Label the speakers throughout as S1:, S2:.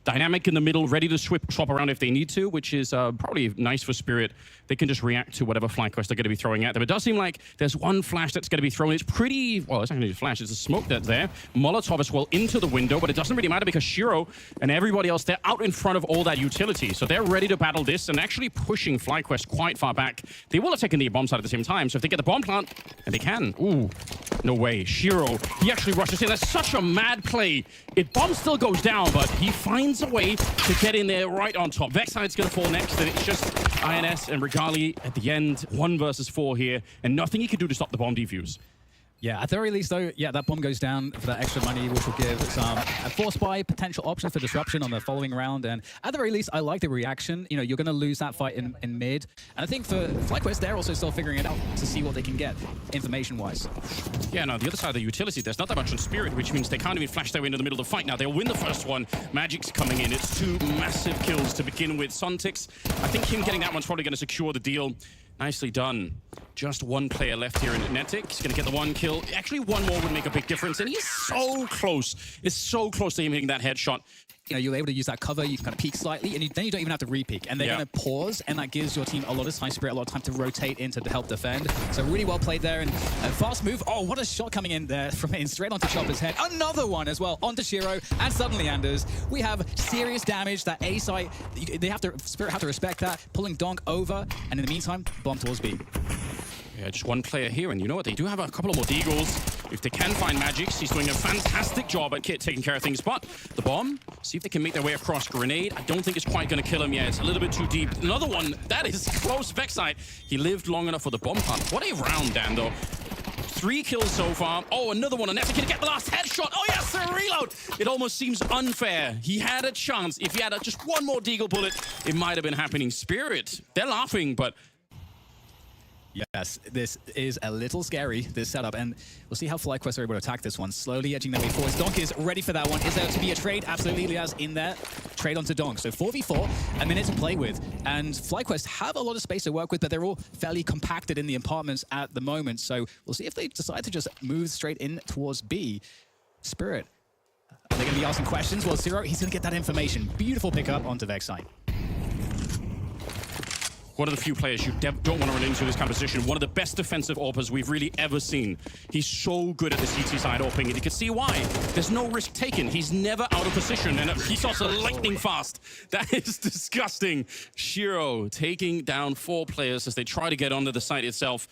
S1: Dynamic in the middle, ready to swap around if they need to, which is probably nice for Spirit. They can just react to whatever FlyQuest they're going to be throwing at them. It does seem like there's one flash that's going to be thrown. It's pretty, well, it's not going to be a flash, it's a smoke that's there. Molotov as well into the window, but it doesn't really matter because Shiro and everybody else, they're out in front of all that utility. So they're ready to battle this and actually pushing FlyQuest quite far back. They will have taken the bomb side at the same time. So if they get the bomb plant, and they can, ooh, no way. Shiro, he actually rushes in. That's such a mad play. Bomb still goes down, but he finds a way to get in there right on top. Vexside's going to fall next, and it's just INS and Regali at the end. 1 versus 4 here, and nothing he can do to stop the bomb defuse.
S2: Yeah, at the very least, though, yeah, that bomb goes down for that extra money, which will give some force buy potential options for disruption on the following round. And at the very least, I like the reaction. You know, you're going to lose that fight in mid. And I think for FlyQuest, they're also still figuring it out to see what they can get information-wise.
S1: Yeah, no, the other side of the utility, there's not that much on Spirit, which means they can't even flash their way into the middle of the fight now. They'll win the first one. Magic's coming in. It's 2 massive kills to begin with. Suntix, I think him getting that one's probably going to secure the deal. Nicely done. Just 1 player left here in Netic. He's going to get the 1 kill. Actually, 1 more would make a big difference, and he's so close. It's so close to him hitting that headshot.
S2: You know, you're able to use that cover, you can kind of peek slightly, and then you don't even have to re-peek. And they're going to pause, and that gives your team a lot of time, Spirit, a lot of time to rotate into to help defend. So really well played there, and a fast move. Oh, what a shot coming in there from in straight onto Chopper's head. Another one as well, onto Shiro, and suddenly, Anders, we have serious damage. That A site, Spirit have to respect that. Pulling Donk over, and in the meantime, bomb towards B.
S1: Yeah, just 1 player here, and you know what? They do have a couple of more Deagles. If they can find Magix, he's doing a fantastic job at taking care of things. But the bomb, see if they can make their way across. Grenade, I don't think it's quite going to kill him yet. It's a little bit too deep. Another one, that is close. Vexside, he lived long enough for the bomb plant. What a round, Dan, though. 3 kills so far. Oh, another one. And that's going to get the last headshot. Oh, yes, the reload. It almost seems unfair. He had a chance. If he had just 1 more Deagle bullet, it might have been happening. Spirit, they're laughing, but...
S2: Yes, this is a little scary, this setup, and we'll see how FlyQuest are able to attack this one. Slowly edging their way forward. Donk is ready for that one. Is there to be a trade? Absolutely, Liaz in there. Trade onto Donk. So 4v4, a minute to play with. And FlyQuest have a lot of space to work with, but they're all fairly compacted in the apartments at the moment. So we'll see if they decide to just move straight in towards B. Spirit, are they going to be asking questions? Well, Zero, he's going to get that information. Beautiful pickup onto Vexside.
S1: One of the few players you don't want to run into this kind of position. One of the best defensive AWPers we've really ever seen. He's so good at the CT side AWPing, and you can see why. There's no risk taken. He's never out of position, and he's also lightning fast. That is disgusting. Shiro taking down 4 players as they try to get onto the site itself.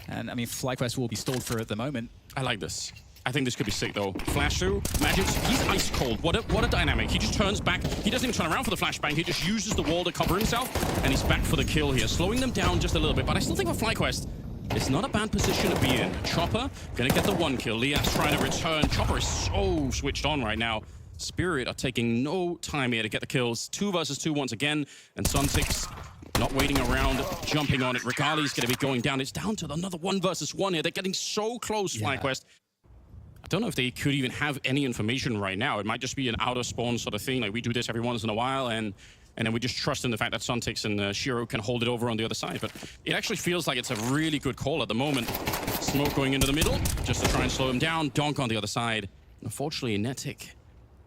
S2: And, I mean, FlyQuest will be stalled for at the moment.
S1: I like this. I think this could be sick, though. Flash through, Magic, he's ice cold. What a dynamic. He just turns back. He doesn't even turn around for the flashbang. He just uses the wall to cover himself, and he's back for the kill here, slowing them down just a little bit. But I still think for FlyQuest, it's not a bad position to be in. Chopper, gonna get the 1 kill. Lias trying to return. Chopper is so switched on right now. Spirit are taking no time here to get the kills. 2 versus 2 once again, and Suntix not waiting around, jumping on it. Regali's gonna be going down. It's down to another 1 versus 1 here. They're getting so close, FlyQuest. I don't know if they could even have any information right now. It might just be an out-of-spawn sort of thing. Like, we do this every once in a while, and then we just trust in the fact that Suntix and Shiro can hold it over on the other side. But it actually feels like it's a really good call at the moment. Smoke going into the middle, just to try and slow him down. Donk on the other side. Unfortunately, Netic,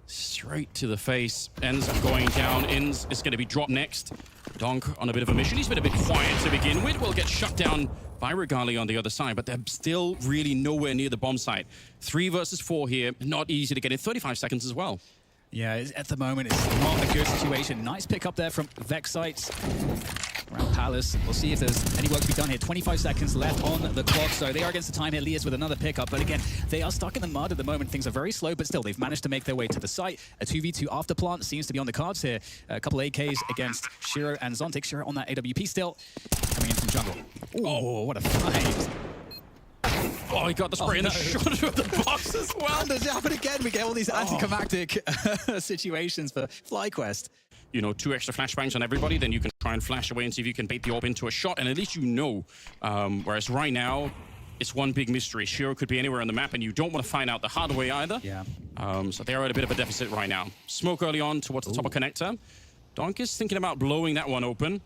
S1: straight to the face. Ends up going down. Ends is going to be dropped next. Donk on a bit of a mission. He's been a bit quiet to begin with. Will get shut down by Regali on the other side, but they're still really nowhere near the bomb site. 3 versus 4 here. Not easy to get in. 35 seconds as well.
S2: Yeah, at the moment, it's not a good situation. Nice pick up there from Vexside around Palace. We'll see if there's any work to be done here. 25 seconds left on the clock, so they are against the time here. Lias with another pickup, but again, they are stuck in the mud at the moment. Things are very slow, but still, they've managed to make their way to the site. A 2v2 after plant seems to be on the cards here. A couple AKs against Shiro and Zontic. Shiro on that AWP still, coming in from jungle. Oh, what a fight.
S1: Oh, he got the spray in the shoulder of the box as well.
S2: And does it happen again? We get all these anticlimactic situations for FlyQuest.
S1: You know, 2 extra flashbangs on everybody, then you can try and flash away and see if you can bait the orb into a shot, and at least you know. Whereas right now, it's one big mystery. Shiro could be anywhere on the map, and you don't want to find out the hard way either.
S2: Yeah.
S1: So they're at a bit of a deficit right now. Smoke early on towards the top of connector. Donk is thinking about blowing that one open.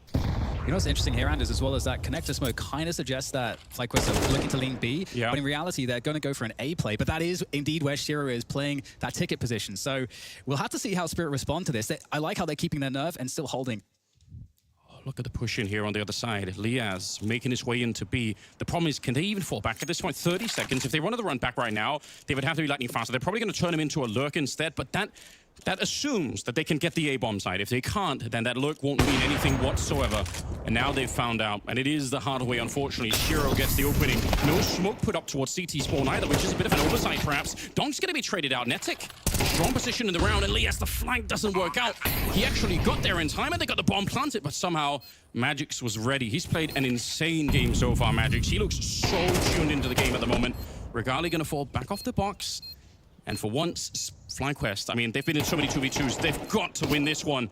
S2: You know what's interesting here, Anders, as well as that connector smoke kind of suggests that FlyQuest are looking to lean B, but in reality, they're going to go for an A play. But that is indeed where Shiro is playing that ticket position. So we'll have to see how Spirit respond to this. I like how they're keeping their nerve and still holding.
S1: Look at the push in here on the other side. Liaz making his way into B. The problem is, can they even fall back at this point? 30 seconds. If they wanted to run back right now, they would have to be lightning faster. They're probably going to turn him into a lurk instead, but that assumes that they can get the A-bomb side. If they can't, then that lurk won't mean anything whatsoever. And now they've found out, and it is the hard way, unfortunately. Shiro gets the opening. No smoke put up towards CT spawn either, which is a bit of an oversight, perhaps. Donk's going to be traded out. Netic, strong position in the round, and Lias, the flank doesn't work out. He actually got there in time, and they got the bomb planted, but somehow Magix was ready. He's played an insane game so far, Magix. He looks so tuned into the game at the moment. Regali going to fall back off the box. And for once, FlyQuest, I mean, they've been in so many 2v2s. They've got to win this one.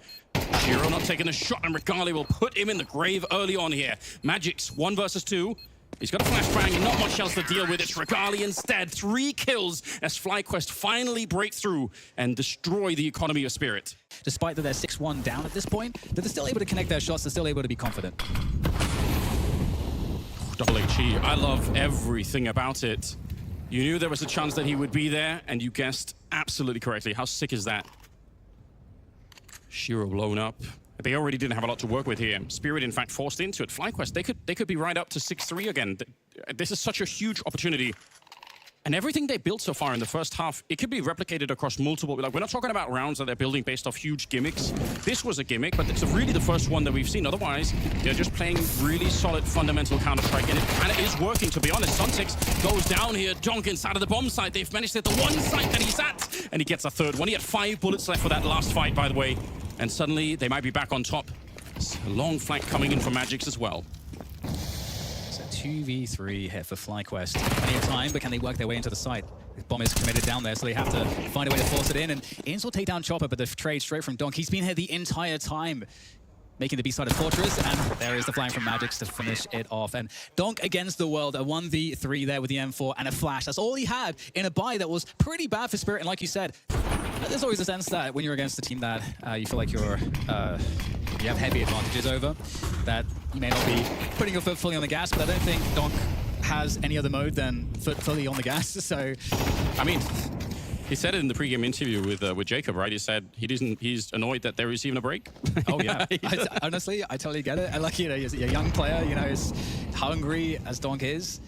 S1: Shiro not taking a shot, and Regali will put him in the grave early on here. Magix, 1 versus 2. He's got a flashbang, not much else to deal with. It's Regali instead. 3 kills as FlyQuest finally break through and destroy the economy of Spirit.
S2: Despite that they're 6-1 down at this point, they're still able to connect their shots. They're still able to be confident.
S1: Double HE, I love everything about it. You knew there was a chance that he would be there, and you guessed absolutely correctly. How sick is that? Shiro blown up. They already didn't have a lot to work with here. Spirit, in fact, forced into it. FlyQuest, they could be right up to 6-3 again. This is such a huge opportunity. And everything they built so far in the first half, it could be replicated across multiple... Like, we're not talking about rounds that they're building based off huge gimmicks. This was a gimmick, but it's really the first one that we've seen. Otherwise, they're just playing really solid fundamental counterstrike, and it is working, to be honest. Sunsix goes down here. Donk inside of the bomb site. They've managed to hit the one site that he's at, and he gets a third one. He had 5 bullets left for that last fight, by the way. And suddenly, they might be back on top. It's a long flank coming in from Magix as well.
S2: 2v3 here for FlyQuest. Plenty of time, but can they work their way into the site? The bomb is committed down there, so they have to find a way to force it in. And Ins will take down Chopper, but the trade straight from Donk. He's been here the entire time, making the B-side of Fortress, and there is the flying from Magix to finish it off. And Donk against the world, a 1v3 there with the M4 and a flash. That's all he had in a buy that was pretty bad for Spirit. And like you said, there's always a sense that when you're against a team that you feel like you have heavy advantages over, that you may not be putting your foot fully on the gas, but I don't think Donk has any other mode than foot fully on the gas. So,
S1: I mean, he said it in the pregame interview with Jacob, right? He said he's annoyed that there is even a break.
S2: Oh yeah, honestly, I totally get it. I like, he's a young player, as hungry as Donk is.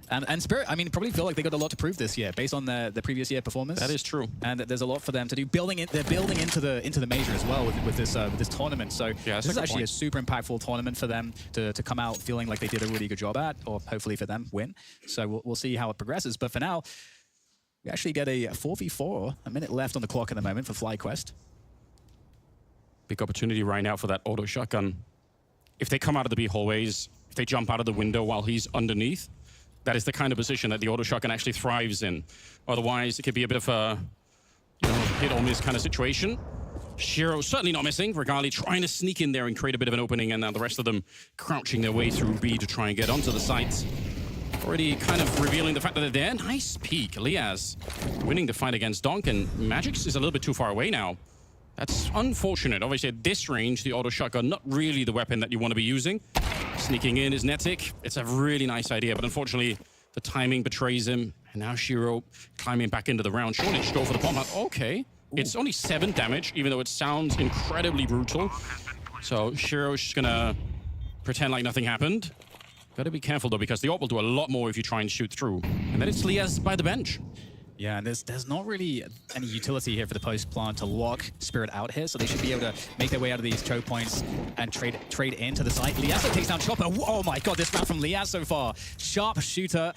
S2: And Spirit, I mean, probably feel like they got a lot to prove this year based on the previous year performance.
S1: That is true.
S2: And there's a lot for them to do. They're building into the major as well with this tournament. So yeah, this is actually a super impactful tournament for them to come out feeling like they did a really good job at, or hopefully for them, win. So we'll see how it progresses. But for now, we actually get a 4v4, a minute left on the clock at the moment for FlyQuest.
S1: Big opportunity right now for that auto shotgun. If they come out of the B hallways, if they jump out of the window while he's underneath, that is the kind of position that the auto shotgun actually thrives in. Otherwise, it could be a bit of a hit or miss kind of situation. Shiro certainly not missing. Regali trying to sneak in there and create a bit of an opening, and now the rest of them crouching their way through B to try and get onto the site. Already kind of revealing the fact that they're there. Nice peek. Liaz winning the fight against Donk, and Magix is a little bit too far away now. That's unfortunate. Obviously, at this range, the auto shotgun, not really the weapon that you want to be using. Sneaking in is Netic. It's a really nice idea, but unfortunately, the timing betrays him. And now Shiro climbing back into the round. Surely should go for the bomb. Okay. Ooh. It's only 7 damage, even though it sounds incredibly brutal. So Shiro's just gonna pretend like nothing happened. Gotta be careful, though, because the AWP will do a lot more if you try and shoot through. And then it's Liaz by the bench.
S2: Yeah, and there's not really any utility here for the post plant to lock Spirit out here, so they should be able to make their way out of these choke points and trade into the site. Liaz takes down Chopper. Oh my god, this round from Liaz so far. Sharp shooter.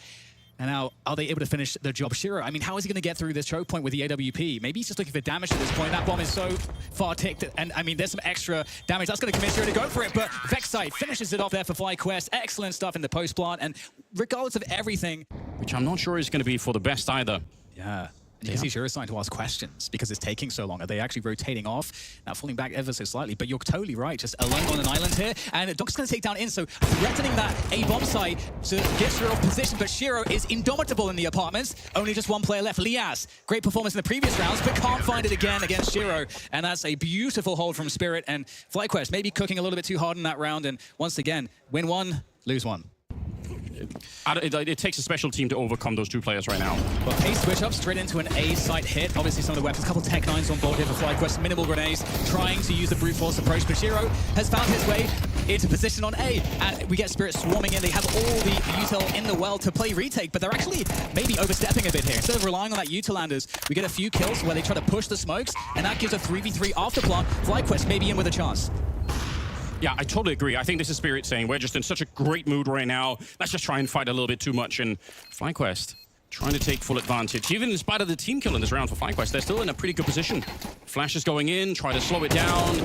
S2: And now, are they able to finish the job? Shiro, I mean, how is he going to get through this choke point with the AWP? Maybe he's just looking for damage at this point. That bomb is so far ticked, and I mean, there's some extra damage. That's going to convince Shiro to go for it, but Vexite finishes it off there for FlyQuest. Excellent stuff in the post plant, and regardless of everything...
S1: Which I'm not sure is going to be for the best either.
S2: Yeah. And you can see Shiro starting to ask questions because it's taking so long. Are they actually rotating off? Now falling back ever so slightly, but you're totally right. Just alone on an island here, and Doc's going to take down in, so threatening that A-bomb site to get Shiro off position, but Shiro is indomitable in the apartments. Only just one player left. Liaz, great performance in the previous rounds, but can't find it again against Shiro. And that's a beautiful hold from Spirit, and FlyQuest maybe cooking a little bit too hard in that round, and once again, win one, lose one.
S1: It takes a special team to overcome those two players right now.
S2: Well, a switch up straight into an A site hit. Obviously, some of the weapons, a couple Tech 9s on board here for FlyQuest, minimal grenades, trying to use the brute force approach. But Shiro has found his way into position on A, and we get Spirit swarming in. They have all the util in the well to play retake, but they're actually maybe overstepping a bit here. Instead of relying on that utilanders, we get a few kills where they try to push the smokes, and that gives a 3v3 after plant. FlyQuest may be in with a chance.
S1: Yeah, I totally agree. I think this is Spirit saying, we're just in such a great mood right now. Let's just try and fight a little bit too much. And FlyQuest trying to take full advantage. Even in spite of the team kill in this round for FlyQuest, they're still in a pretty good position. Flash is going in, try to slow it down.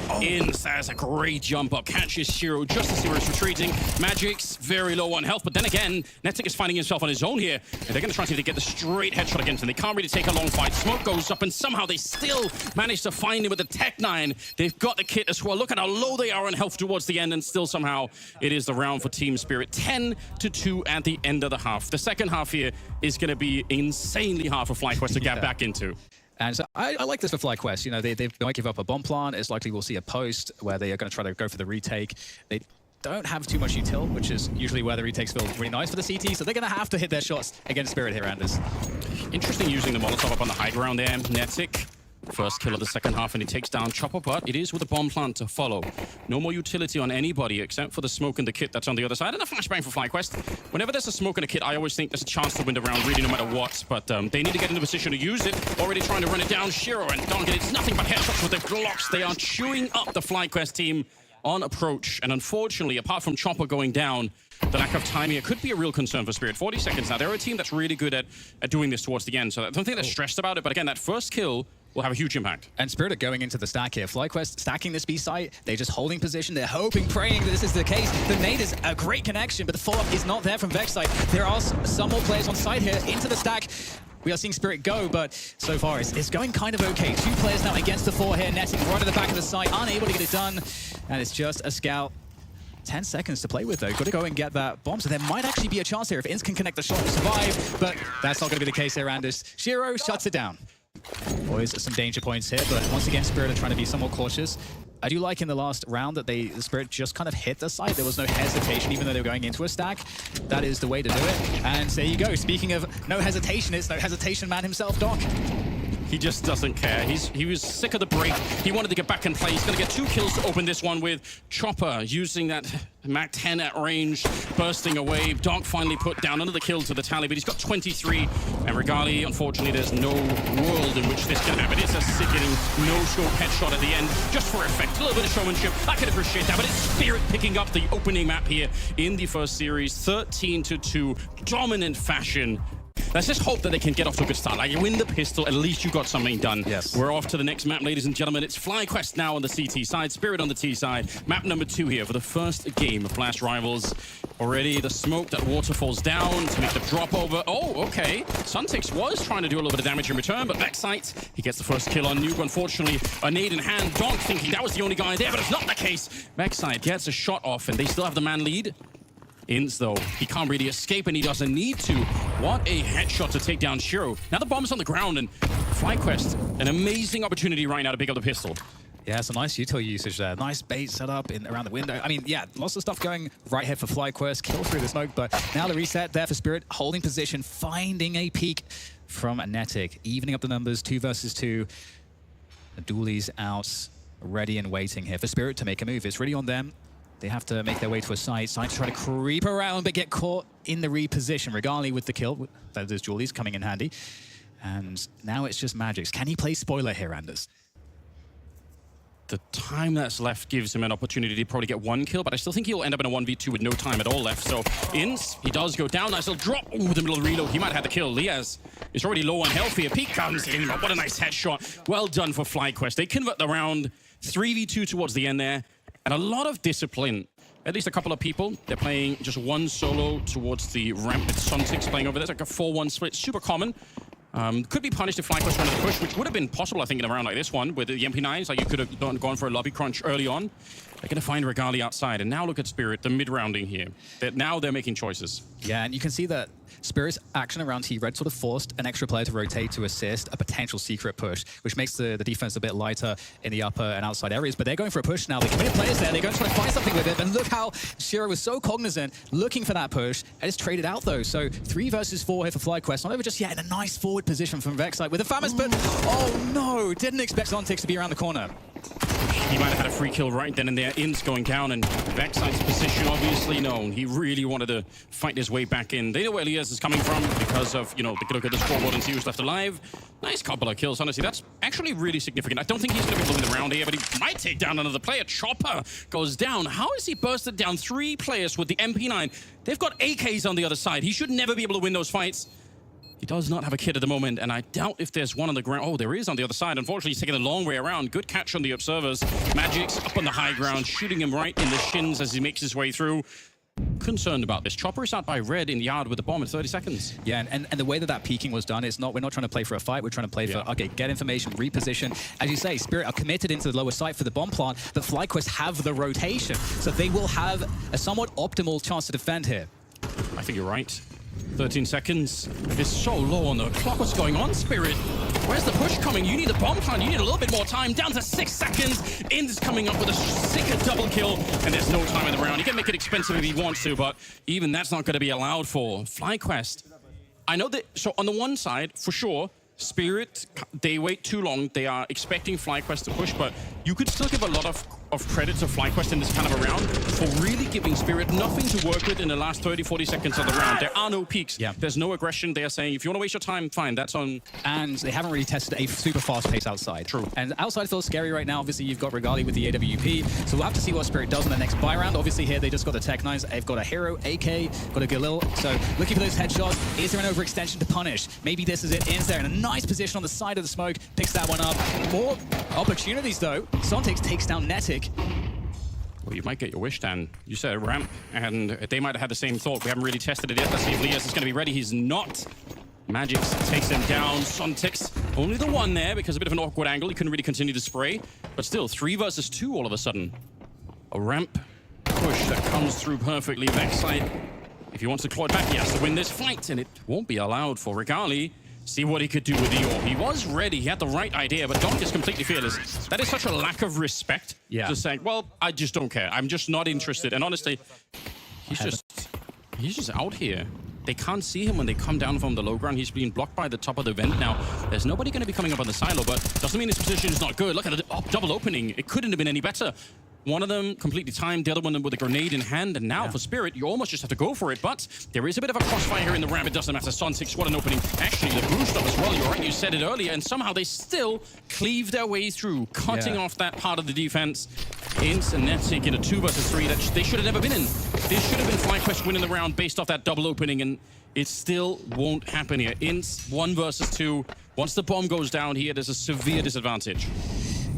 S1: Has a great jump up, catches Shiro just as Shiro's retreating. Magic's very low on health, but then again, Netic is finding himself on his own here. And they're going to try to get the straight headshot against him. They can't really take a long fight. Smoke goes up, and somehow they still manage to find him with the Tech 9. They've got the kit as well. Look at how low they are on health towards the end, and still somehow it is the round for Team Spirit. 10-2 at the end of the half. The second half here is going to be insanely hard for FlyQuest to get back into.
S2: And so I like this for FlyQuest. You know, they might give up a bomb plant. It's likely we'll see a post where they are going to try to go for the retake. They don't have too much util, which is usually where the retakes feel really nice for the CT, so they're going to have to hit their shots against Spirit here, Anders.
S1: Interesting using the Molotov up on the high ground there. Netic, first kill of the second half, and he takes down Chopper, but it is with a bomb plant to follow. No more utility on anybody except for the smoke and the kit that's on the other side. And a flashbang for FlyQuest. Whenever there's a smoke and a kit, I always think there's a chance to win the round, really, no matter what. But they need to get in a position to use it. Already trying to run it down. Shiro and Donkey, it's nothing but headshots with their Glocks. They are chewing up the FlyQuest team on approach. And unfortunately, apart from Chopper going down, the lack of timing, it could be a real concern for Spirit. 40 seconds now. They're a team that's really good at doing this towards the end. So I don't think they're stressed about it. But again, that first kill will have a huge impact.
S2: And Spirit are going into the stack here. FlyQuest stacking this B site. They're just holding position. They're hoping, praying that this is the case. The nade is a great connection, but the follow-up is not there from Vex side. There are some more players on site here into the stack. We are seeing Spirit go, but so far it's going kind of okay. Two players now against the four here. Netic right at the back of the site, unable to get it done. And it's just a scout. 10 seconds to play with, though. Got to go and get that bomb. So there might actually be a chance here if Inns can connect the shot to survive, but that's not going to be the case here, Anders. Shiro shuts it down. Boys, some danger points here, but once again, Spirit are trying to be somewhat cautious. I do like in the last round that the Spirit just kind of hit the site. There was no hesitation, even though they were going into a stack. That is the way to do it. And there you go. Speaking of no hesitation, it's no hesitation man himself, Doc.
S1: He just doesn't care. He was sick of the break. He wanted to get back and play. He's going to get 2 kills to open this one with Chopper using that Mac 10 at range, bursting away. Doc finally put down another kill to the tally, but he's got 23. And Regali, unfortunately, there's no world in which this can happen. It's a sickening no-scope headshot at the end, just for effect. A little bit of showmanship. I can appreciate that, but it's Spirit picking up the opening map here in the first series. 13-2, dominant fashion. Let's just hope that they can get off to a good start. Like, you win the pistol, at least you got something done.
S2: Yes.
S1: We're off to the next map, ladies and gentlemen. It's FlyQuest now on the CT side, Spirit on the T side. Map number 2 here for the first game of Flash Rivals. Already the smoke that waterfalls down to make the drop over. Oh, okay. Suntix was trying to do a little bit of damage in return, but backside, he gets the first kill on Nuke. Unfortunately, a nade in hand. Donk thinking that was the only guy there, but it's not the case. Backside gets a shot off, and they still have the man lead. Inns, though, he can't really escape, and he doesn't need to. What a headshot to take down Shiro. Now the bomb's on the ground, and FlyQuest, an amazing opportunity right now to pick up the pistol.
S2: Yeah, some nice util usage there. Nice bait set up around the window. I mean, yeah, lots of stuff going right here for FlyQuest. Kill through the smoke, but now the reset there for Spirit, holding position, finding a peek from Netic, evening up the numbers, 2 versus 2. The dualies out, ready and waiting here for Spirit to make a move. It's really on them. They have to make their way to a site. Site to try to creep around, but get caught in the reposition. Regali with the kill. Those dualies coming in handy. And now it's just Magix. Can he play spoiler here, Anders?
S1: The time that's left gives him an opportunity to probably get 1 kill, but I still think he'll end up in a 1v2 with no time at all left. So Inns, he does go down. Nice little drop. Ooh, the middle reload. He might have had the kill. Liaz is already low on health here. Peek comes in. What a nice headshot. Well done for FlyQuest. They convert the round. 3v2 towards the end there. And a lot of discipline. At least a couple of people. They're playing just 1 solo towards the ramp with Suntix playing over there. It's like a 4-1 split. Super common. Could be punished if FlyQuest wanted to push, which would have been possible, I think, in a round like this one, with the MP9s. Like, you could have gone for a lobby crunch early on. They're going to find Regali outside. And now look at Spirit, the mid-rounding here. Now they're making choices.
S2: Yeah, and you can see that Spirit's action around T-Red sort of forced an extra player to rotate to assist a potential secret push, which makes the defense a bit lighter in the upper and outside areas. But they're going for a push now. They committed players there. They're going to try to find something with it. And look how Shiro was so cognizant, looking for that push, and it's traded out, though. So 3 versus 4 here for FlyQuest. Not over just yet, in a nice forward position from Vexite with a Famous, but oh no, didn't expect Zontix to be around the corner.
S1: He might have had a free kill right then and there. In's going down, and Vexite's position obviously known. He really wanted to fight his way back in. They know where Elias is coming from because of, you know, they could look at the scoreboard and see who's left alive. Nice couple of kills, honestly. That's actually really significant. I don't think he's going to be blowing the round here, but he might take down another player. Chopper goes down. How has he bursted down 3 players with the MP9? They've got AKs on the other side. He should never be able to win those fights. He does not have a kid at the moment, and I doubt if there's one on the ground. Oh, there is on the other side. Unfortunately, he's taking the long way around. Good catch on the observers. Magic's up on the high ground, shooting him right in the shins as he makes his way through. Concerned about this. Chopper is out by Red in the yard with the bomb in 30 seconds.
S2: Yeah, and the way that peeking was done, it's not, we're not trying to play for a fight, we're trying to play for, okay, get information, reposition. As you say, Spirit are committed into the lower site for the bomb plant, but FlyQuest have the rotation, so they will have a somewhat optimal chance to defend here.
S1: I think you're right. 13 seconds. It's so low on the clock. What's going on, Spirit? Where's the push coming? You need a bomb plant. You need a little bit more time. Down to 6 seconds. In's coming up with a sicker double kill, and there's no time in the round. He can make it expensive if he wants to, but even that's not going to be allowed for FlyQuest. I know that, so on the one side, for sure, Spirit, they wait too long. They are expecting FlyQuest to push, but you could still give a lot of credit to FlyQuest in this kind of a round for really giving Spirit nothing to work with in the last 30, 40 seconds of the round. There are no peaks.
S2: Yeah.
S1: There's no aggression. They are saying, if you want to waste your time, fine, that's on.
S2: And they haven't really tested a super fast pace outside.
S1: True.
S2: And outside feels scary right now. Obviously, you've got Regali with the AWP, so we'll have to see what Spirit does in the next buy round. Obviously, here they just got the Tech 9s. They've got a Hero, AK, got a Galil. So looking for those headshots. Is there an overextension to punish? Maybe this is it. In's there in a nice position on the side of the smoke. Picks that one up. More opportunities, though. Zontix takes down Netic.
S1: Well, you might get your wish, Dan. You said a ramp, and they might have had the same thought. We haven't really tested it yet. Let's see if Elias is going to be ready. He's not. Magix takes him down. Zontix, only the one there because a bit of an awkward angle. He couldn't really continue to spray. But still, 3 versus 2 all of a sudden. A ramp push that comes through perfectly. Vexite, if he wants to claw it back, he has to win this fight, and it won't be allowed for Regali. See what he could do with the AWP. He was ready. He had the right idea, but Donk is completely fearless. That is such a lack of respect.
S2: Yeah.
S1: To say, well, I just don't care. I'm just not interested. And honestly, he's just out here. They can't see him when they come down from the low ground. He's being blocked by the top of the vent now. There's nobody going to be coming up on the silo, but doesn't mean his position is not good. Look at the double opening. It couldn't have been any better. One of them completely timed, the other one with a grenade in hand, and now for Spirit, you almost just have to go for it, but there is a bit of a crossfire here in the ramp. It doesn't matter. Zontix, what an opening. Actually, the boost up as well. You're right, you said it earlier, and somehow they still cleave their way through, cutting off that part of the defense. Ints and Netic in a 2 versus 3 that they should have never been in. This should have been FlyQuest winning the round based off that double opening, and it still won't happen here. Ints 1 versus 2. Once the bomb goes down here, there's a severe disadvantage.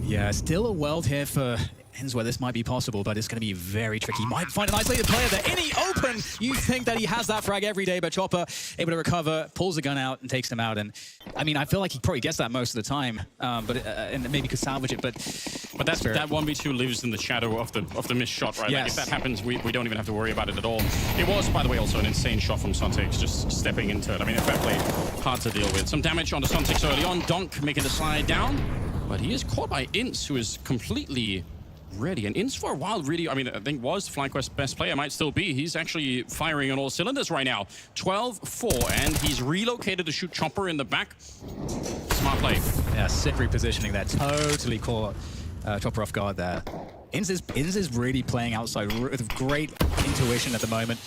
S2: Yeah, still a world here for Inns where this might be possible, but it's going to be very tricky. Might find an isolated player there. In the open, you think that he has that frag every day, but Chopper able to recover, pulls the gun out and takes him out. And I mean, I feel like he probably gets that most of the time, and maybe could salvage it. But
S1: that's that 1v2 lives in the shadow of the missed shot, right?
S2: Yes.
S1: Like if that happens, we don't even have to worry about it at all. It was, by the way, also an insane shot from Zontix, just stepping into it. I mean, in fact, play hard to deal with. Some damage on the Zontix early on. Donk making the slide down, but he is caught by Ints, who is completely ready. And Ints for a while really, I mean, I think was FlyQuest's best player, might still be. He's actually firing on all cylinders right now. 12-4, and he's relocated to shoot Chopper in the back. Smart play.
S2: Yeah, sick repositioning there. Totally caught Chopper off guard there. Inns is really playing outside with great intuition at the moment.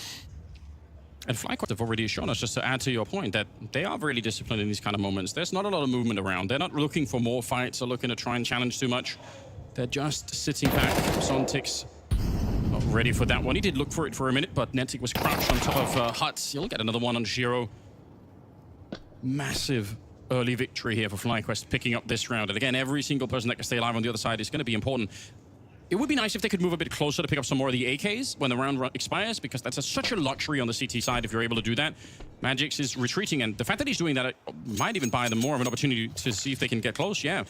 S1: And FlyQuest have already shown us, just to add to your point, that they are really disciplined in these kind of moments. There's not a lot of movement around. They're not looking for more fights or looking to try and challenge too much. They're just sitting back. Zontix not ready for that one. He did look for it for a minute, but Netic was crouched on top of Huts. He'll get another one on Shiro. Massive early victory here for FlyQuest, picking up this round. And again, every single person that can stay alive on the other side is going to be important. It would be nice if they could move a bit closer to pick up some more of the AKs when the round expires, because that's such a luxury on the CT side if you're able to do that. Magix is retreating, and the fact that he's doing that might even buy them more of an opportunity to see if they can get close. Yeah,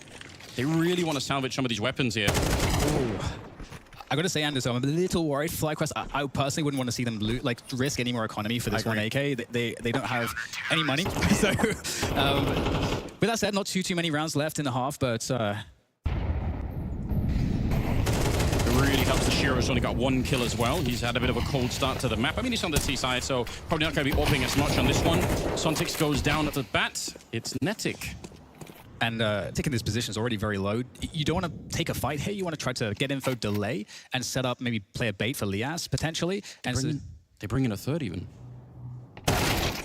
S1: they really want to salvage some of these weapons here.
S2: Ooh. I gotta say, Anders, I'm a little worried. FlyQuest, I personally wouldn't want to see them risk any more economy for this one AK. They don't have any money. So, with that said, not too many rounds left in the half, but
S1: it really helps the Shiro's only got 1 kill as well. He's had a bit of a cold start to the map. I mean, he's on the T side, so probably not going to be AWPing as much on this one. Sontix goes down at the bat. It's Netic.
S2: And taking this position is already very low. You don't want to take a fight here. You want to try to get info, delay, and set up, maybe play a bait for Lias, potentially. And
S1: they bring in a third even.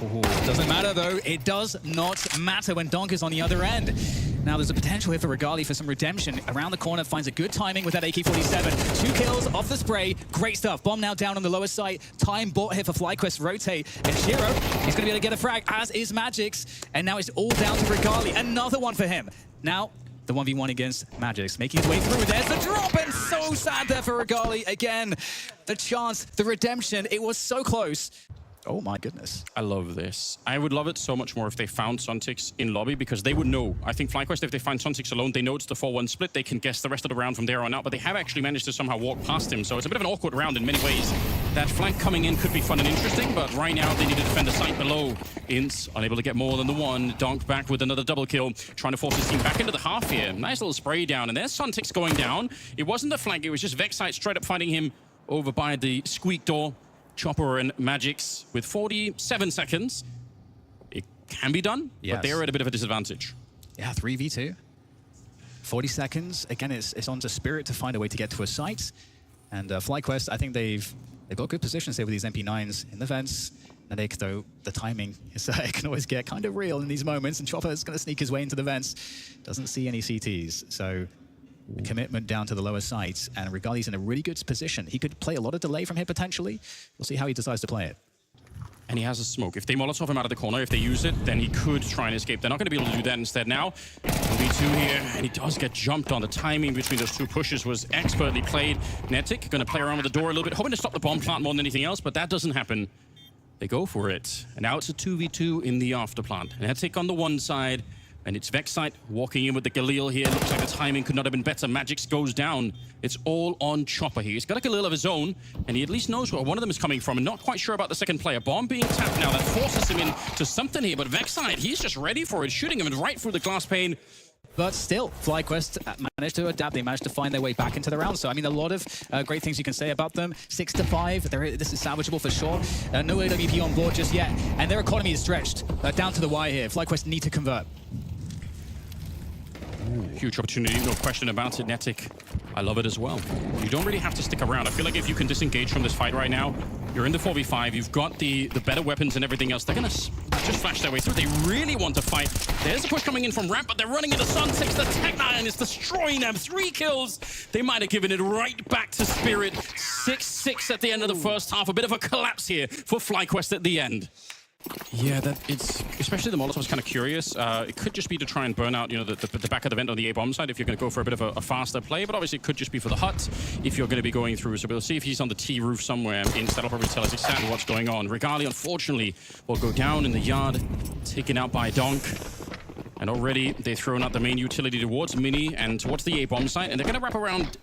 S2: Ooh, doesn't matter, though. It does not matter when Donk is on the other end. Now, there's a potential here for Regali for some redemption. Around the corner, finds a good timing with that AK-47. 2 kills off the spray. Great stuff. Bomb now down on the lower site. Time bought here for FlyQuest rotate. And Shiro, he's going to be able to get a frag, as is Magix. And now it's all down to Regali. Another one for him. Now, the 1v1 against Magix, making his way through. There's the drop, and so sad there for Regali. Again, the chance, the redemption. It was so close. Oh my goodness.
S1: I love this. I would love it so much more if they found Sontix in lobby, because they would know. I think FlyQuest, if they find Sontix alone, they know it's the 4-1 split. They can guess the rest of the round from there on out, but they have actually managed to somehow walk past him. So it's a bit of an awkward round in many ways. That flank coming in could be fun and interesting, but right now they need to defend the site below. Ints unable to get more than the one. Donk back with another double kill, trying to force his team back into the half here. Nice little spray down, and there's Sontix going down. It wasn't the flank, it was just Vexite straight up fighting him over by the squeak door. Chopper and Magix with 47 seconds. It can be done, but they're at a bit of a disadvantage.
S2: Yeah, 3v2. 40 seconds. Again, it's on to Spirit to find a way to get to a site. And FlyQuest, I think they've got good positions here with these MP9s in the fence. Netic, though, the timing is, it can always get kind of real in these moments, and Chopper's going to sneak his way into the vents. Doesn't see any CTs, so commitment down to the lower site, and Regali's in a really good position. He could play a lot of delay from here, potentially. We'll see how he decides to play it.
S1: And he has a smoke. If they Molotov him out of the corner, if they use it, then he could try and escape. They're not going to be able to do that instead now. V2 here, and he does get jumped on. The timing between those two pushes was expertly played. Netic going to play around with the door a little bit, hoping to stop the bomb plant more than anything else, but that doesn't happen. They go for it. And now it's a 2v2 in the after plant. Netic on the one side, and it's Vexite walking in with the Galil here. Looks like the timing could not have been better. Magix goes down. It's all on Chopper here. He's got a Galil of his own, and he at least knows where one of them is coming from, and not quite sure about the second player. Bomb being tapped now. That forces him into something here, but Vexite, he's just ready for it, shooting him right through the glass pane.
S2: But still, FlyQuest managed to adapt. They managed to find their way back into the round. So, I mean, a lot of great things you can say about them. 6-5. This is salvageable for sure. No AWP on board just yet. And their economy is stretched down to the wire here. FlyQuest need to convert.
S1: Huge opportunity, no question about it. Netic, I love it as well. You don't really have to stick around. I feel like if you can disengage from this fight right now, you're in the 4v5, you've got the better weapons and everything else. They're going to just flash their way through. They really want to fight. There's a push coming in from ramp, but they're running into Sun6. The Tech9 is destroying them. 3 kills. They might have given it right back to Spirit. 6-6 at the end of the first half. A bit of a collapse here for FlyQuest at the end. Yeah, it's especially the Molotov is kind of curious. It could just be to try and burn out, you know, the back of the vent on the A-bomb side if you're going to go for a bit of a faster play, but obviously it could just be for the hut if you're going to be going through. So we'll see if he's on the T roof somewhere. Instead, will probably tell us exactly what's going on. Regali, unfortunately, will go down in the yard, taken out by Donk. And already they've thrown out the main utility towards Mini and towards the A-bomb site, and they're going to wrap around.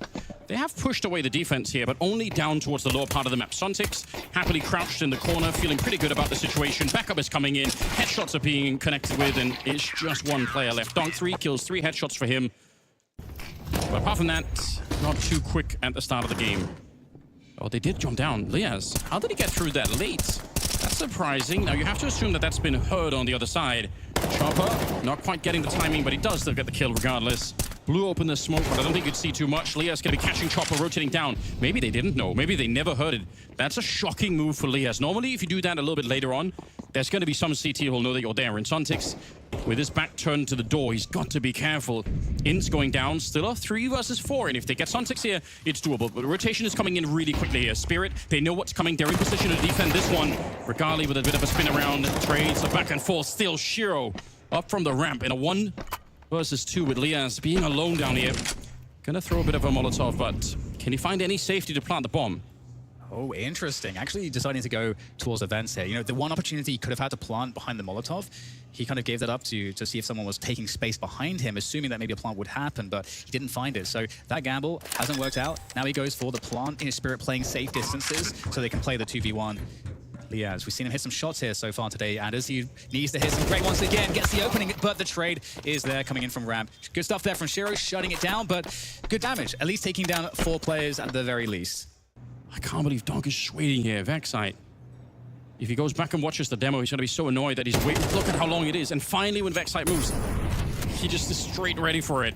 S1: They have pushed away the defense here, but only down towards the lower part of the map. Sontix happily crouched in the corner, feeling pretty good about the situation. Backup is coming in. Headshots are being connected with, and it's just one player left. Donk, 3 kills, 3 headshots for him. But apart from that, not too quick at the start of the game. Oh, they did jump down. Lias, how did he get through that late? That's surprising. Now, you have to assume that that's been heard on the other side. Chopper, not quite getting the timing, but he does still get the kill regardless. Blew open the smoke, but I don't think you'd see too much. Lias going to be catching Chopper, rotating down. Maybe they didn't know. Maybe they never heard it. That's a shocking move for Lias. Normally, if you do that a little bit later on, there's going to be some CT who'll know that you're there. And Sontix, with his back turned to the door, he's got to be careful. Ints going down, still a 3 versus 4. And if they get Sontix here, it's doable. But the rotation is coming in really quickly here. Spirit, they know what's coming. They're in position to defend this one. Regali with a bit of a spin around. Trades, a back and forth. Still Shiro up from the ramp in a 1 versus 2 with Lias being alone down here. Gonna throw a bit of a Molotov, but can he find any safety to plant the bomb?
S2: Oh, interesting. Actually deciding to go towards events here. You know, the one opportunity he could have had to plant behind the Molotov, he kind of gave that up to see if someone was taking space behind him, assuming that maybe a plant would happen, but he didn't find it. So that gamble hasn't worked out. Now he goes for the plant in his Spirit, playing safe distances so they can play the 2v1. Liaz, we've seen him hit some shots here so far today, and as he needs to hit some great once again, gets the opening, but the trade is there coming in from Ramp. Good stuff there from Shiro, shutting it down, but good damage, at least taking down 4 players at the very least.
S1: I can't believe Donk is just waiting here. Vexite. If he goes back and watches the demo, he's going to be so annoyed that he's waiting. Look at how long it is. And finally, when Vexite moves, he just is straight ready for it.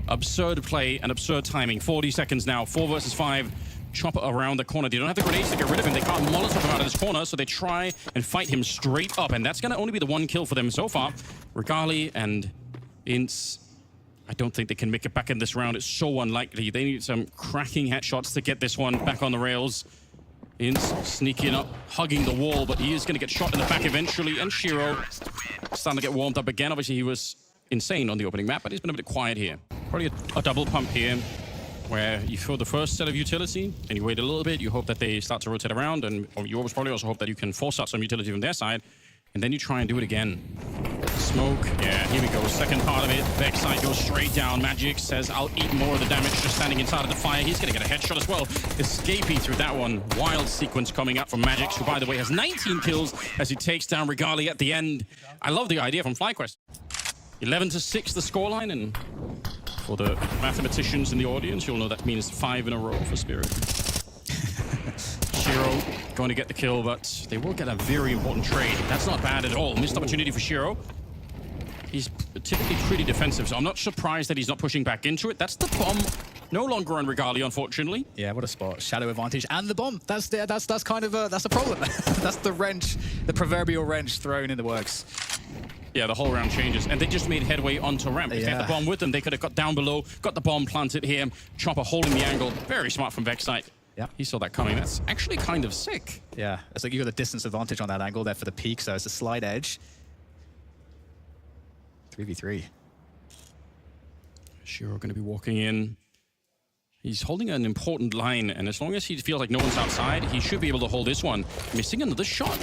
S1: Absurd play and absurd timing. 40 seconds now. 4 versus 5. Chopper around the corner. They don't have the grenades to get rid of him. They can't Molotov him out of this corner, so they try and fight him straight up. And that's going to only be the 1 kill for them so far. Regali and Ince, I don't think they can make it back in this round. It's so unlikely. They need some cracking headshots to get this one back on the rails. Ince sneaking up, hugging the wall, but he is going to get shot in the back eventually. And Shiro starting to get warmed up again. Obviously, he was insane on the opening map, but he's been a bit quiet here. Probably a double pump here, where you throw the first set of utility, and you wait a little bit. You hope that they start to rotate around, and you always probably also hope that you can force out some utility from their side, and then you try and do it again. Smoke, yeah, here we go. Second part of it. Vexite goes straight down. Magic says, I'll eat more of the damage just standing inside of the fire. He's going to get a headshot as well. Escaping through that one. Wild sequence coming up from Magic, who, by the way, has 19 kills as he takes down Regali at the end. I love the idea from FlyQuest. 11-6 the scoreline, and for the mathematicians in the audience, you'll know that means 5 in a row for Spirit. Shiro going to get the kill, but they will get a very important trade. That's not bad at all. Missed opportunity for Shiro. He's typically pretty defensive, so I'm not surprised that he's not pushing back into it. That's the bomb. No longer on Regali, unfortunately.
S2: Yeah, what a spot. Shadow advantage and the bomb. That's kind of that's a problem. That's the wrench, the proverbial wrench thrown in the works.
S1: Yeah, the whole round changes, and they just made headway onto Ramp. If they had the bomb with them, they could have got down below, got the bomb planted here. Chopper holding the angle. Very smart from Vexite.
S2: Yeah,
S1: he saw that coming. That's actually kind of sick.
S2: Yeah, it's like you got the distance advantage on that angle there for the peak, so it's a slight edge. 3v3.
S1: Shiro going to be walking in. He's holding an important line, and as long as he feels like no one's outside, he should be able to hold this one. Missing another shot.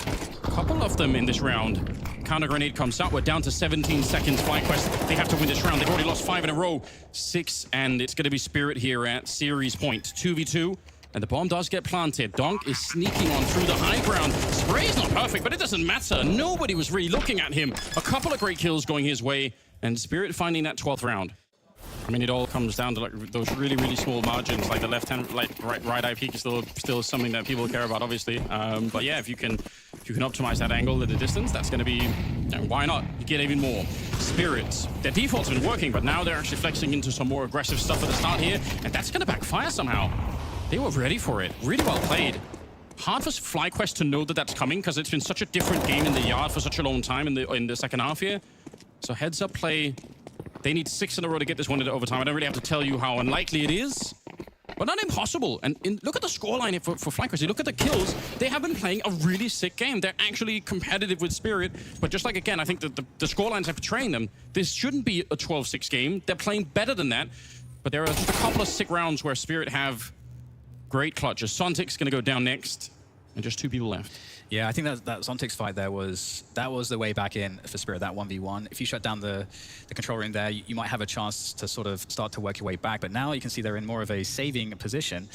S1: A couple of them in this round. Counter grenade comes out. We're down to 17 seconds. FlyQuest, they have to win this round. They've already lost 5 in a row. 6, and it's going to be Spirit here at series point. 2v2. And the bomb does get planted. Donk is sneaking on through the high ground. Spray's not perfect, but it doesn't matter. Nobody was really looking at him. A couple of great kills going his way, and Spirit finding that 12th round. I mean, it all comes down to like those really, really small margins. Like the left-hand, like right eye peak is still something that people care about, obviously. But yeah, if you can optimize that angle at the distance, that's going to be, why not? You get even more. Spirits, their default's been working, but now they're actually flexing into some more aggressive stuff at the start here, and that's going to backfire somehow. They were ready for it. Really well played. Hard for FlyQuest to know that that's coming because it's been such a different game in the yard for such a long time in the second half here. So heads up play. They need 6 in a row to get this one into overtime. I don't really have to tell you how unlikely it is, but not impossible. And look at the scoreline for FlyQuest. You look at the kills. They have been playing a really sick game. They're actually competitive with Spirit, but just like, again, I think that the scorelines are portraying them. This shouldn't be a 12-6 game. They're playing better than that, but there are just a couple of sick rounds where Spirit have great clutches. Sontic's going to go down next, and just 2 people left.
S2: Yeah, I think that Zontic's fight there was the way back in for Spirit, that 1v1. If you shut down the control room there, you might have a chance to sort of start to work your way back. But now you can see they're in more of a saving position.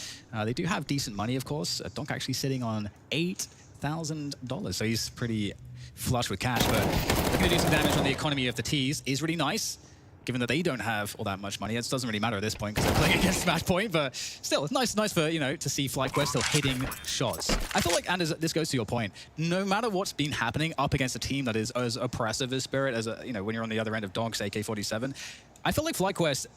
S2: They do have decent money, of course. Donk actually sitting on $8,000, so he's pretty flush with cash. But looking to do some damage on the economy of the T's is really nice, given that they don't have all that much money. It doesn't really matter at this point because they're playing against Matchpoint, but still, it's nice for, you know, to see FlyQuest still hitting shots. I feel like, and this goes to your point, no matter what's been happening up against a team that is as oppressive as Spirit, as you know, when you're on the other end of Donk's AK-47, I feel like FlyQuest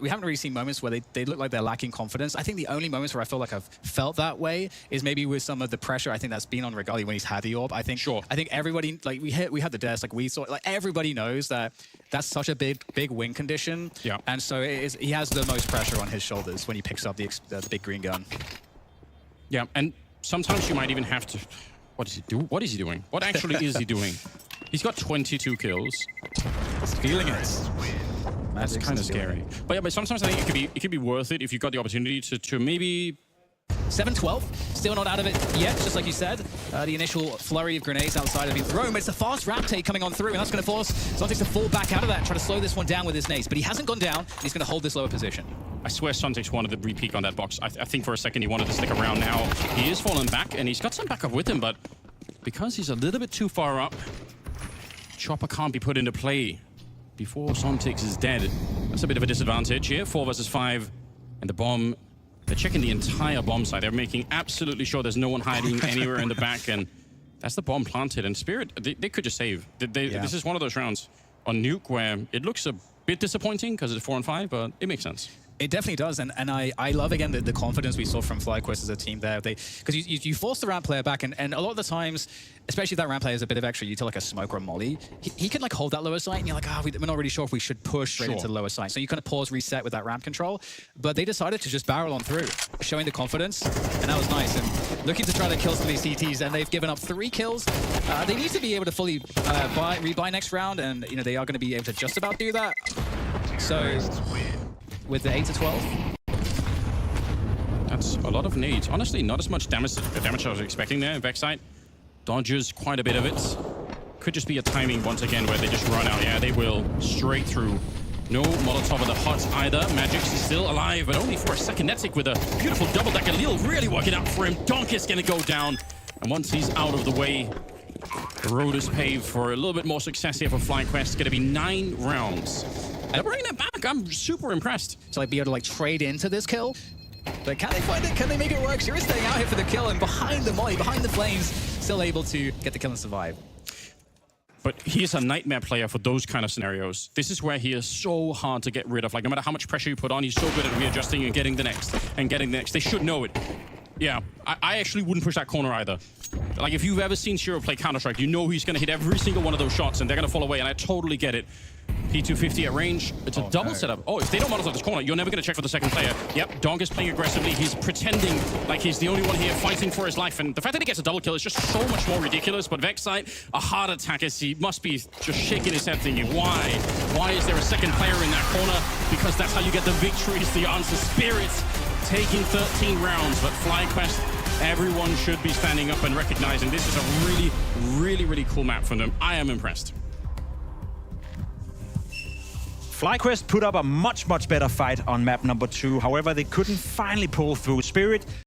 S2: we haven't really seen moments where they look like they're lacking confidence. I think the only moments where I feel like I've felt that way is maybe with some of the pressure I think that's been on Regali when he's had the orb. I think everybody, like we had the desk, like we saw, like everybody knows that that's such a big win condition.
S1: Yeah.
S2: And so he has the most pressure on his shoulders when he picks up the big green gun.
S1: Yeah, and sometimes you might even have to. What is he do? What is he doing? What actually is he doing? He's got 22 kills.
S2: He's feeling it.
S1: That's kind of scary. But yeah, but sometimes I think it could be worth it if you've got the opportunity to maybe
S2: 7-12, still not out of it yet, just like you said. The initial flurry of grenades outside have been thrown, but it's a fast ramp take coming on through, and that's going to force Sontex to fall back out of that and try to slow this one down with his nades. But he hasn't gone down, and he's going to hold this lower position.
S1: I swear Sontex wanted to re-peek on that box. I think for a second he wanted to stick around now. He is falling back, and he's got some backup with him, but because he's a little bit too far up, Chopper can't be put into play before Sontex is dead. That's a bit of a disadvantage here. 4 versus 5, and the bomb. They're checking the entire bomb site. They're making absolutely sure there's no one hiding anywhere in the back, and that's the bomb planted. And Spirit, they could just save. This is one of those rounds on Nuke where it looks a bit disappointing because it's 4 and 5, but it makes sense.
S2: It definitely does, and I love, again, the confidence we saw from FlyQuest as a team there. Because you force the ramp player back, and a lot of the times, especially if that ramp player is a bit of extra util, like a smoke or a molly, he can like hold that lower site, and you're like, we're not really sure if we should push straight into the lower site. So you kind of pause, reset with that ramp control. But they decided to just barrel on through, showing the confidence, and that was nice. And looking to try to kill some of these CTs, and they've given up 3 kills. They need to be able to fully rebuy next round, and they are going to be able to just about do that. So with the 8-12.
S1: That's a lot of nades. Honestly, not as much damage I was expecting there. Vexite dodges quite a bit of it. Could just be a timing once again where they just run out. Yeah, they will straight through. No Molotov of the hut either. Magix is still alive, but only for a second. Netic with a beautiful double decker. Lille really working out for him. Donk is going to go down. And once he's out of the way, the road is paved for a little bit more success here for FlyQuest. It's going to be 9 rounds. They're bringing it back. I'm super impressed.
S2: To like be able to like trade into this kill. But can they find it? Can they make it work? Shira is staying out here for the kill, and behind the molly, behind the flames, still able to get the kill and survive.
S1: But he's a nightmare player for those kind of scenarios. This is where he is so hard to get rid of. Like, no matter how much pressure you put on, he's so good at readjusting and getting the next, and getting the next. They should know it. Yeah, I actually wouldn't push that corner either. Like, if you've ever seen Shiro play Counter-Strike, you know he's going to hit every single one of those shots, and they're going to fall away, and I totally get it. P250 at range. It's a double setup. Oh, if they don't Molotov this corner, you're never going to check for the second player. Yep, Donk is playing aggressively. He's pretending like he's the only one here fighting for his life. And the fact that he gets a double kill is just so much more ridiculous. But Vexite, a hard attacker, he must be just shaking his head thinking, why? Why is there a second player in that corner? Because that's how you get the victories. The answer, Spirits taking 13 rounds. But FlyQuest, everyone should be standing up and recognizing this is a really, really, really cool map from them. I am impressed.
S3: FlyQuest put up a much better fight on map number 2. However, they couldn't finally pull through. Spirit